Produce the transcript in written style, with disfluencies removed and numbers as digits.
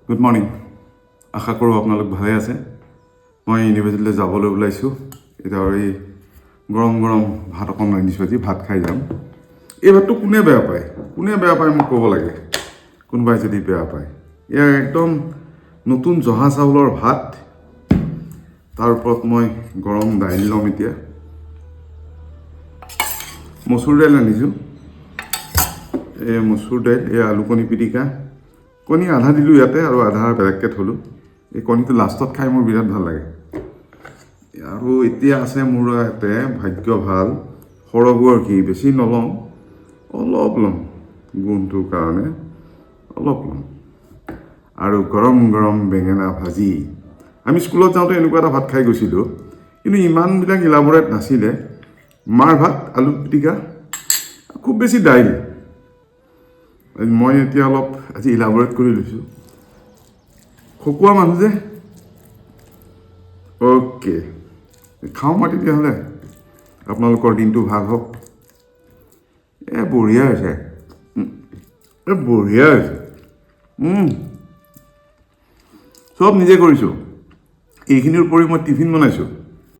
Good morning. আশা কৰোঁ আপোনালোক ভালে আছে। মই ইউনিভাৰ্চিটিলৈ যাবলৈ ওলাইছোঁ। এতিয়া এই গৰম গৰম ভাত অকণ ৰান্ধিছোঁ, আজি ভাত খাই যাম। এই ভাতটো কোনে বেয়া পায় মোক ক'ব লাগে, কোনোবাই যদি বেয়া পায়। এয়া একদম নতুন জহা চাউলৰ ভাত, তাৰ ওপৰত মই গৰম দাইল ল'ম। এতিয়া মচুৰ দাইল আনিছোঁ, এই মচুৰ দাইল, এই আলু কণী পিটিকা। কণী আধা দিলোঁ ইয়াতে আৰু আধা বেলেগকৈ থ'লোঁ। এই কণীটো লাষ্টত খাই মোৰ বিৰাট ভাল লাগে। আৰু এতিয়া আছে মোৰ ইয়াতে ভাগ্য ভাল সৰহৰ ঘি, বেছি নলওঁ, অলপ ল'ম, গোন্ধটোৰ কাৰণে অলপ ল'ম। আৰু গৰম গৰম বেঙেনা ভাজি। আমি স্কুলত যাওঁতে এনেকুৱা এটা ভাত খাই গৈছিলোঁ, কিন্তু ইমানবিলাক ইলাবৰেট নাছিলে। মাৰ ভাত, আলু পিটিকা, খুব বেছি দাইল। মই এতিয়া অলপ আজি ইলাবৰেট কৰি লৈছোঁ, খকুৱা মানুহ যে। অ'কে, খাওঁ মই তেতিয়াহ'লে। আপোনালোকৰ দিনটো ভাল হওক। বঢ়িয়া হৈছে, বঢ়িয়া হৈছে। চব নিজে কৰিছোঁ। এইখিনিৰ উপৰি মই টিফিন বনাইছোঁ।